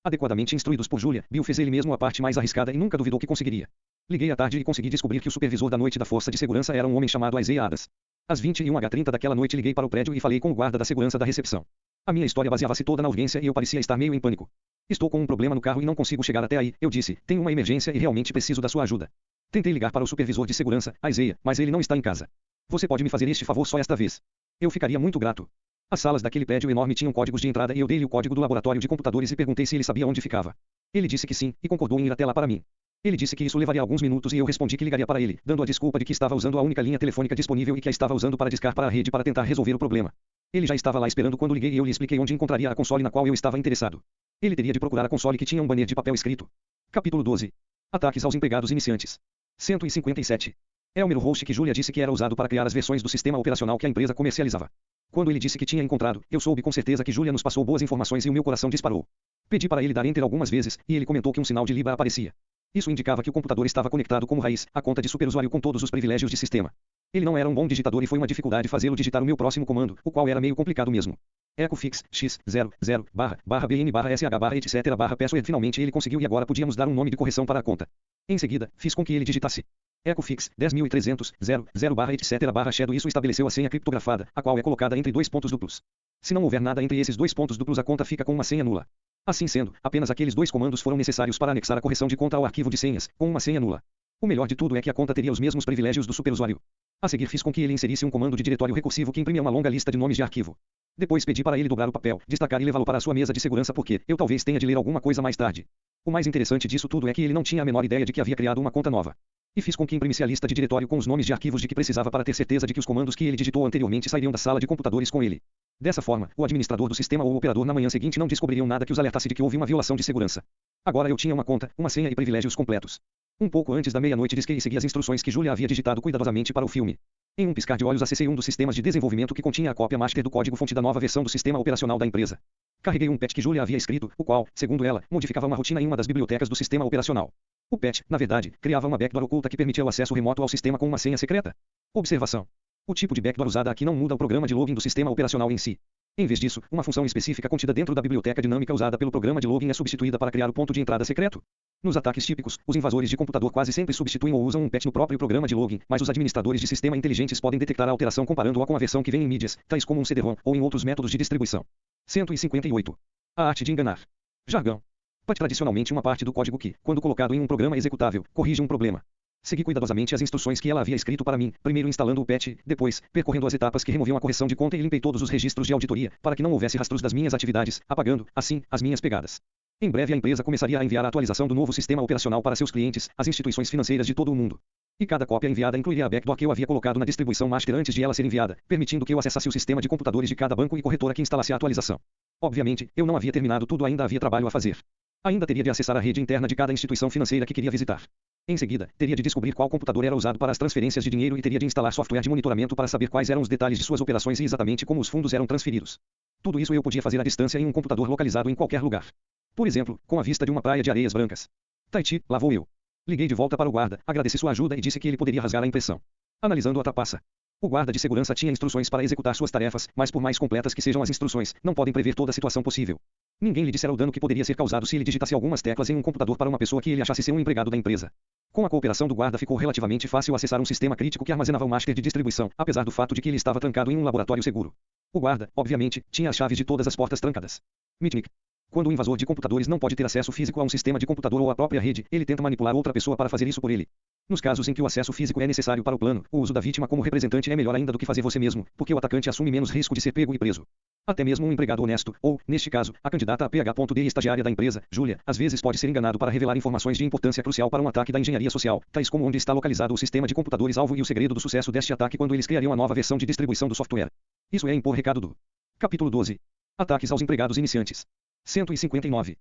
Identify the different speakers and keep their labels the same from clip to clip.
Speaker 1: Adequadamente instruídos por Julia, Bill fez ele mesmo a parte mais arriscada e nunca duvidou que conseguiria. Liguei à tarde e consegui descobrir que o supervisor da noite da força de segurança era um homem chamado Isaiah Adams. Às 21h30 daquela noite liguei para o prédio e falei com o guarda da segurança da recepção. A minha história baseava-se toda na urgência e eu parecia estar meio em pânico. Estou com um problema no carro e não consigo chegar até aí, eu disse, tenho uma emergência e realmente preciso da sua ajuda. Tentei ligar para o supervisor de segurança, Isaiah, mas ele não está em casa. Você pode me fazer este favor só esta vez? Eu ficaria muito grato. As salas daquele prédio enorme tinham códigos de entrada e eu dei-lhe o código do laboratório de computadores e perguntei se ele sabia onde ficava. Ele disse que sim, e concordou em ir até lá para mim. Ele disse que isso levaria alguns minutos e eu respondi que ligaria para ele, dando a desculpa de que estava usando a única linha telefônica disponível e que a estava usando para discar para a rede para tentar resolver o problema. Ele já estava lá esperando quando liguei e eu lhe expliquei onde encontraria a console na qual eu estava interessado. Ele teria de procurar a console que tinha um banner de papel escrito. Capítulo 12. Ataques aos empregados iniciantes. 157. Elmer Host que Julia disse que era usado para criar as versões do sistema operacional que a empresa comercializava. Quando ele disse que tinha encontrado, eu soube com certeza que Julia nos passou boas informações e o meu coração disparou. Pedi para ele dar enter algumas vezes, e ele comentou que um sinal de Libra aparecia. Isso indicava que o computador estava conectado como raiz, a conta de superusuário com todos os privilégios de sistema. Ele não era um bom digitador e foi uma dificuldade fazê-lo digitar o meu próximo comando, o qual era meio complicado mesmo. Ecofix, x00, bn sh etc password. Finalmente ele conseguiu e agora podíamos dar um nome de correção para a conta. Em seguida, fiz com que ele digitasse Ecofix 10.300, 00 etc shadow. Isso estabeleceu a senha criptografada, a qual é colocada entre dois pontos duplos. Se não houver nada entre esses dois pontos duplos, a conta fica com uma senha nula. Assim sendo, apenas aqueles dois comandos foram necessários para anexar a correção de conta ao arquivo de senhas, com uma senha nula. O melhor de tudo é que a conta teria os mesmos privilégios do superusuário. A seguir fiz com que ele inserisse um comando de diretório recursivo que imprimia uma longa lista de nomes de arquivo. Depois pedi para ele dobrar o papel, destacar e levá-lo para a sua mesa de segurança porque eu talvez tenha de ler alguma coisa mais tarde. O mais interessante disso tudo é que ele não tinha a menor ideia de que havia criado uma conta nova. E fiz com que imprimisse a lista de diretório com os nomes de arquivos de que precisava para ter certeza de que os comandos que ele digitou anteriormente sairiam da sala de computadores com ele. Dessa forma, o administrador do sistema ou o operador na manhã seguinte não descobririam nada que os alertasse de que houve uma violação de segurança. Agora eu tinha uma conta, uma senha e privilégios completos. Um pouco antes da meia-noite disquei e segui as instruções que Julia havia digitado cuidadosamente para o filme. Em um piscar de olhos acessei um dos sistemas de desenvolvimento que continha a cópia master do código-fonte da nova versão do sistema operacional da empresa. Carreguei um patch que Julia havia escrito, o qual, segundo ela, modificava uma rotina em uma das bibliotecas do sistema operacional. O patch, na verdade, criava uma backdoor oculta que permitia o acesso remoto ao sistema com uma senha secreta. Observação. O tipo de backdoor usada aqui não muda o programa de login do sistema operacional em si. Em vez disso, uma função específica contida dentro da biblioteca dinâmica usada pelo programa de login é substituída para criar o ponto de entrada secreto. Nos ataques típicos, os invasores de computador quase sempre substituem ou usam um patch no próprio programa de login, mas os administradores de sistema inteligentes podem detectar a alteração comparando-a com a versão que vem em mídias, tais como um CD-ROM, ou em outros métodos de distribuição. 158. A arte de enganar. Jargão. PAT tradicionalmente uma parte do código que, quando colocado em um programa executável, corrige um problema. Segui cuidadosamente as instruções que ela havia escrito para mim, primeiro instalando o patch, depois, percorrendo as etapas que removiam a correção de conta e limpei todos os registros de auditoria, para que não houvesse rastros das minhas atividades, apagando, assim, as minhas pegadas. Em breve a empresa começaria a enviar a atualização do novo sistema operacional para seus clientes, as instituições financeiras de todo o mundo. E cada cópia enviada incluiria a backdoor que eu havia colocado na distribuição master antes de ela ser enviada, permitindo que eu acessasse o sistema de computadores de cada banco e corretora que instalasse a atualização. Obviamente, eu não havia terminado tudo, ainda havia trabalho a fazer. Ainda teria de acessar a rede interna de cada instituição financeira que queria visitar. Em seguida, teria de descobrir qual computador era usado para as transferências de dinheiro e teria de instalar software de monitoramento para saber quais eram os detalhes de suas operações e exatamente como os fundos eram transferidos. Tudo isso eu podia fazer à distância em um computador localizado em qualquer lugar. Por exemplo, com a vista de uma praia de areias brancas. Tahiti, lá vou eu. Liguei de volta para o guarda, agradeci sua ajuda e disse que ele poderia rasgar a impressão. Analisando a trapaça. O guarda de segurança tinha instruções para executar suas tarefas, mas por mais completas que sejam as instruções, não podem prever toda a situação possível. Ninguém lhe dissera o dano que poderia ser causado se ele digitasse algumas teclas em um computador para uma pessoa que ele achasse ser um empregado da empresa. Com a cooperação do guarda ficou relativamente fácil acessar um sistema crítico que armazenava o master de distribuição, apesar do fato de que ele estava trancado em um laboratório seguro. O guarda, obviamente, tinha as chaves de todas as portas trancadas. Mitnick. Quando o invasor de computadores não pode ter acesso físico a um sistema de computador ou à própria rede, ele tenta manipular outra pessoa para fazer isso por ele. Nos casos em que o acesso físico é necessário para o plano, o uso da vítima como representante é melhor ainda do que fazer você mesmo, porque o atacante assume menos risco de ser pego e preso. Até mesmo um empregado honesto, ou, neste caso, a candidata a PH.D e estagiária da empresa, Julia, às vezes pode ser enganado para revelar informações de importância crucial para um ataque da engenharia social, tais como onde está localizado o sistema de computadores alvo e o segredo do sucesso deste ataque quando eles criariam a nova versão de distribuição do software. Isso é impor recado do capítulo 12. Ataques aos empregados iniciantes. 159.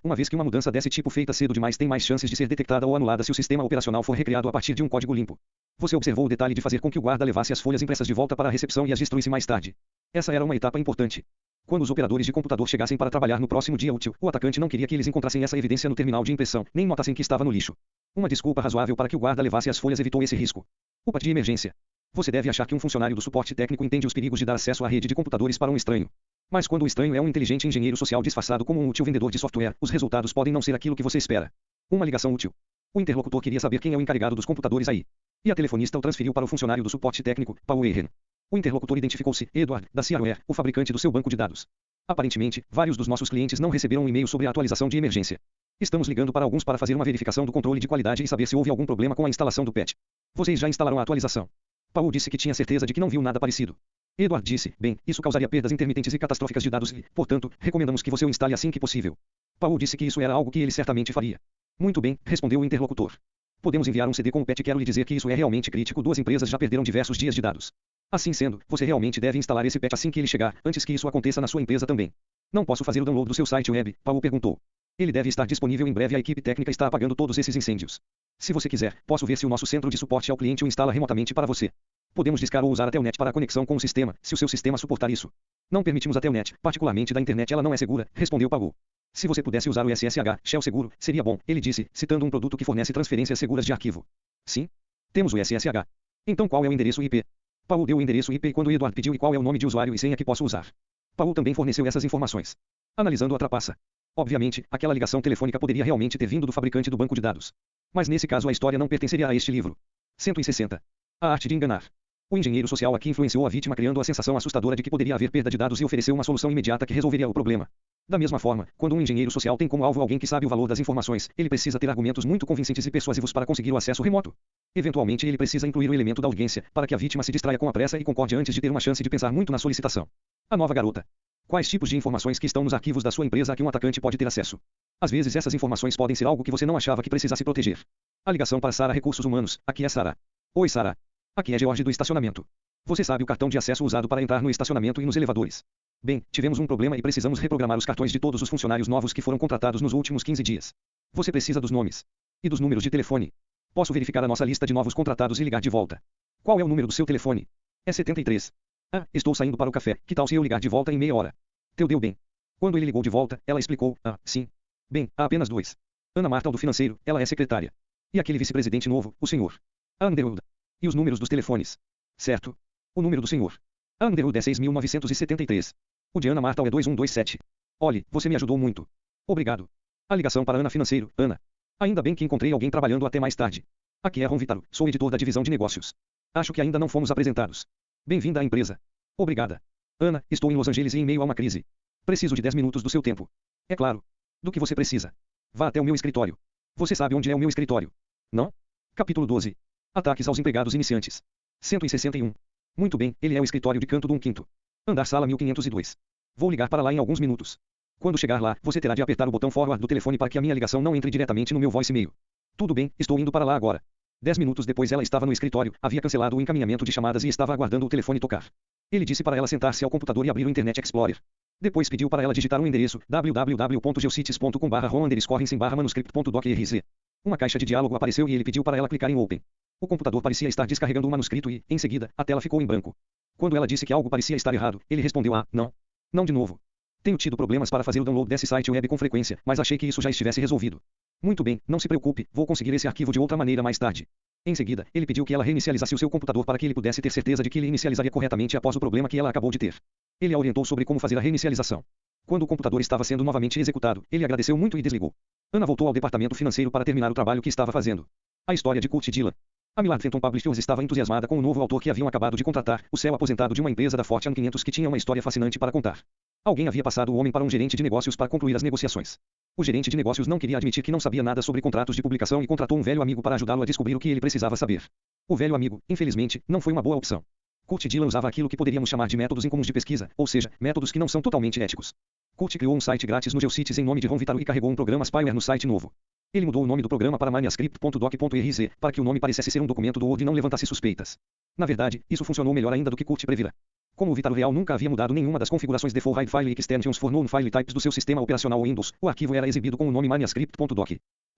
Speaker 1: Uma vez que uma mudança desse tipo feita cedo demais tem mais chances de ser detectada ou anulada se o sistema operacional for recriado a partir de um código limpo. Você observou o detalhe de fazer com que o guarda levasse as folhas impressas de volta para a recepção e as destruísse mais tarde. Essa era uma etapa importante. Quando os operadores de computador chegassem para trabalhar no próximo dia útil, o atacante não queria que eles encontrassem essa evidência no terminal de impressão, nem notassem que estava no lixo. Uma desculpa razoável para que o guarda levasse as folhas evitou esse risco. O PAT de emergência. Você deve achar que um funcionário do suporte técnico entende os perigos de dar acesso à rede de computadores para um estranho. Mas quando o estranho é um inteligente engenheiro social disfarçado como um útil vendedor de software, os resultados podem não ser aquilo que você espera. Uma ligação útil. O interlocutor queria saber quem é o encarregado dos computadores aí. E a telefonista o transferiu para o funcionário do suporte técnico, Paul Ehen. O interlocutor identificou-se, Edward, da CROE, o fabricante do seu banco de dados. Aparentemente, vários dos nossos clientes não receberam um e-mail sobre a atualização de emergência. Estamos ligando para alguns para fazer uma verificação do controle de qualidade e saber se houve algum problema com a instalação do patch. Vocês já instalaram a atualização? Paul disse que tinha certeza de que não viu nada parecido. Edward disse, bem, isso causaria perdas intermitentes e catastróficas de dados e, portanto, recomendamos que você o instale assim que possível. Paul disse que isso era algo que ele certamente faria. Muito bem, respondeu o interlocutor. Podemos enviar um CD com o patch. Quero lhe dizer que isso é realmente crítico. Duas empresas já perderam diversos dias de dados. Assim sendo, você realmente deve instalar esse patch assim que ele chegar, antes que isso aconteça na sua empresa também. Não posso fazer o download do seu site web, Paul perguntou. Ele deve estar disponível em breve. A equipe técnica está apagando todos esses incêndios. Se você quiser, posso ver se o nosso centro de suporte ao cliente o instala remotamente para você. Podemos discar ou usar a Telnet para a conexão com o sistema, se o seu sistema suportar isso. Não permitimos a Telnet, particularmente da internet, ela não é segura, respondeu Paul. Se você pudesse usar o SSH, Shell Seguro, seria bom, ele disse, citando um produto que fornece transferências seguras de arquivo. Sim? Temos o SSH. Então qual é o endereço IP? Paul deu o endereço IP quando Edward pediu e qual é o nome de usuário e senha que posso usar. Paul também forneceu essas informações. Analisando a trapaça. Obviamente, aquela ligação telefônica poderia realmente ter vindo do fabricante do banco de dados. Mas nesse caso a história não pertenceria a este livro. 160. A arte de enganar. O engenheiro social aqui influenciou a vítima criando a sensação assustadora de que poderia haver perda de dados e ofereceu uma solução imediata que resolveria o problema. Da mesma forma, quando um engenheiro social tem como alvo alguém que sabe o valor das informações, ele precisa ter argumentos muito convincentes e persuasivos para conseguir o acesso remoto. Eventualmente ele precisa incluir o elemento da urgência, para que a vítima se distraia com a pressa e concorde antes de ter uma chance de pensar muito na solicitação. A nova garota. Quais tipos de informações que estão nos arquivos da sua empresa a que um atacante pode ter acesso? Às vezes essas informações podem ser algo que você não achava que precisasse proteger. A ligação para Sara Recursos Humanos. Aqui é Sara. Oi Sara. Aqui é George do estacionamento. Você sabe o cartão de acesso usado para entrar no estacionamento e nos elevadores? Bem, tivemos um problema e precisamos reprogramar os cartões de todos os funcionários novos que foram contratados nos últimos 15 dias. Você precisa dos nomes. E dos números de telefone. Posso verificar a nossa lista de novos contratados e ligar de volta. Qual é o número do seu telefone? É 73. Ah, estou saindo para o café. Que tal se eu ligar de volta em meia hora? Teu deu bem. Quando ele ligou de volta, ela explicou. Ah, sim. Bem, há apenas dois. Ana Marta do financeiro, ela é secretária. E aquele vice-presidente novo, o senhor. Underwood. E os números dos telefones. Certo. O número do senhor. Underwood é 6.973. O de Ana Marta é 2127. Olhe, você me ajudou muito. Obrigado. A ligação para Ana Financeiro, Ana. Ainda bem que encontrei alguém trabalhando até mais tarde. Aqui é Ron Vitaro, sou editor da divisão de negócios. Acho que ainda não fomos apresentados. Bem-vinda à empresa. Obrigada. Ana, estou em Los Angeles e em meio a uma crise. Preciso de 10 minutos do seu tempo. É claro. Do que você precisa? Vá até o meu escritório. Você sabe onde é o meu escritório? Não? Capítulo 12. Ataques aos empregados iniciantes. 161. Muito bem, ele é o escritório de canto do 1/5. Andar sala 1502. Vou ligar para lá em alguns minutos. Quando chegar lá, você terá de apertar o botão forward do telefone para que a minha ligação não entre diretamente no meu voicemail. Tudo bem, estou indo para lá agora. 10 minutos depois ela estava no escritório, havia cancelado o encaminhamento de chamadas e estava aguardando o telefone tocar. Ele disse para ela sentar-se ao computador e abrir o Internet Explorer. Depois pediu para ela digitar um endereço www.geocities.com/ron_manuscript.docx. Uma caixa de diálogo apareceu e ele pediu para ela clicar em Open. O computador parecia estar descarregando um manuscrito e, em seguida, a tela ficou em branco. Quando ela disse que algo parecia estar errado, ele respondeu: ah, não. Não de novo. Tenho tido problemas para fazer o download desse site web com frequência, mas achei que isso já estivesse resolvido. Muito bem, não se preocupe, vou conseguir esse arquivo de outra maneira mais tarde. Em seguida, ele pediu que ela reinicializasse o seu computador para que ele pudesse ter certeza de que ele inicializaria corretamente após o problema que ela acabou de ter. Ele a orientou sobre como fazer a reinicialização. Quando o computador estava sendo novamente executado, ele agradeceu muito e desligou. Ana voltou ao departamento financeiro para terminar o trabalho que estava fazendo. A história de Kurt Dillon. A Millard Fenton Publishers estava entusiasmada com o novo autor que haviam acabado de contratar, o CEO aposentado de uma empresa da Fortune 500 que tinha uma história fascinante para contar. Alguém havia passado o homem para um gerente de negócios para concluir as negociações. O gerente de negócios não queria admitir que não sabia nada sobre contratos de publicação e contratou um velho amigo para ajudá-lo a descobrir o que ele precisava saber. O velho amigo, infelizmente, não foi uma boa opção. Kurt Dillon usava aquilo que poderíamos chamar de métodos incomuns de pesquisa, ou seja, métodos que não são totalmente éticos. Kurt criou um site grátis no GeoCities em nome de Ron Vitaro e carregou um programa spyware no site novo. Ele mudou o nome do programa para manuscript.doc.rz, para que o nome parecesse ser um documento do Word e não levantasse suspeitas. Na verdade, isso funcionou melhor ainda do que Kurt previra. Como o Vitaro real nunca havia mudado nenhuma das configurações default hide file extensions for known file types do seu sistema operacional Windows, o arquivo era exibido com o nome manuscript.doc.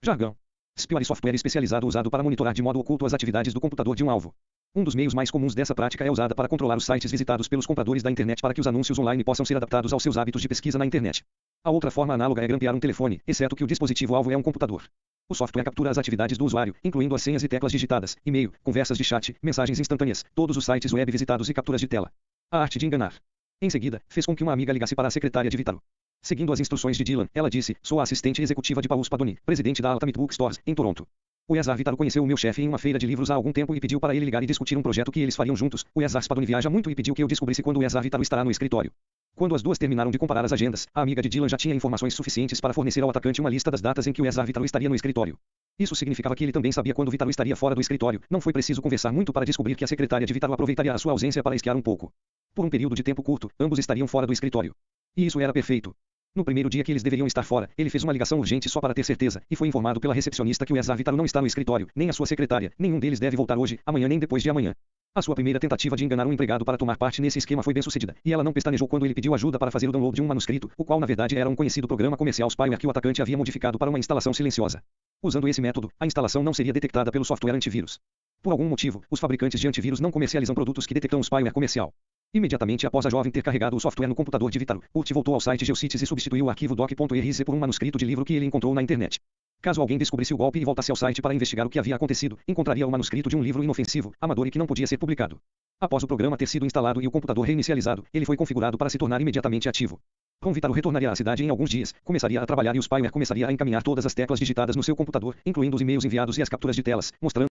Speaker 1: Jargão. Spyware software especializado usado para monitorar de modo oculto as atividades do computador de um alvo. Um dos meios mais comuns dessa prática é usada para controlar os sites visitados pelos compradores da internet para que os anúncios online possam ser adaptados aos seus hábitos de pesquisa na internet. A outra forma análoga é grampear um telefone, exceto que o dispositivo-alvo é um computador. O software captura as atividades do usuário, incluindo as senhas e teclas digitadas, e-mail, conversas de chat, mensagens instantâneas, todos os sites web visitados e capturas de tela. A arte de enganar. Em seguida, fez com que uma amiga ligasse para a secretária de Vitaro. Seguindo as instruções de Dylan, ela disse: sou a assistente executiva de Paul Spadoni, presidente da Altamit Bookstores, em Toronto. O Yazar Vitaro conheceu o meu chefe em uma feira de livros há algum tempo e pediu para ele ligar e discutir um projeto que eles fariam juntos. O Yazar Spadoni viaja muito e pediu que eu descobrisse quando o Yazar Vitaro estará no escritório. Quando as duas terminaram de comparar as agendas, a amiga de Dylan já tinha informações suficientes para fornecer ao atacante uma lista das datas em que o Yazar Vitaro estaria no escritório. Isso significava que ele também sabia quando Vitaro estaria fora do escritório. Não foi preciso conversar muito para descobrir que a secretária de Vitaro aproveitaria a sua ausência para esquiar um pouco. Por um período de tempo curto, ambos estariam fora do escritório. E isso era perfeito. No primeiro dia que eles deveriam estar fora, ele fez uma ligação urgente só para ter certeza, e foi informado pela recepcionista que o Yazar Vitaro não está no escritório, nem a sua secretária, nenhum deles deve voltar hoje, amanhã nem depois de amanhã. A sua primeira tentativa de enganar um empregado para tomar parte nesse esquema foi bem-sucedida, e ela não pestanejou quando ele pediu ajuda para fazer o download de um manuscrito, o qual na verdade era um conhecido programa comercial spyware que o atacante havia modificado para uma instalação silenciosa. Usando esse método, a instalação não seria detectada pelo software antivírus. Por algum motivo, os fabricantes de antivírus não comercializam produtos que detectam spyware comercial. Imediatamente após a jovem ter carregado o software no computador de Vitaro, Urt voltou ao site GeoCities e substituiu o arquivo doc.exe por um manuscrito de livro que ele encontrou na internet. Caso alguém descobrisse o golpe e voltasse ao site para investigar o que havia acontecido, encontraria o manuscrito de um livro inofensivo, amador e que não podia ser publicado. Após o programa ter sido instalado e o computador reinicializado, ele foi configurado para se tornar imediatamente ativo. Ron Vitaro retornaria à cidade em alguns dias, começaria a trabalhar e o spyware começaria a encaminhar todas as teclas digitadas no seu computador, incluindo os e-mails enviados e as capturas de telas, mostrando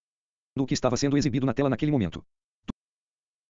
Speaker 1: o que estava sendo exibido na tela naquele momento.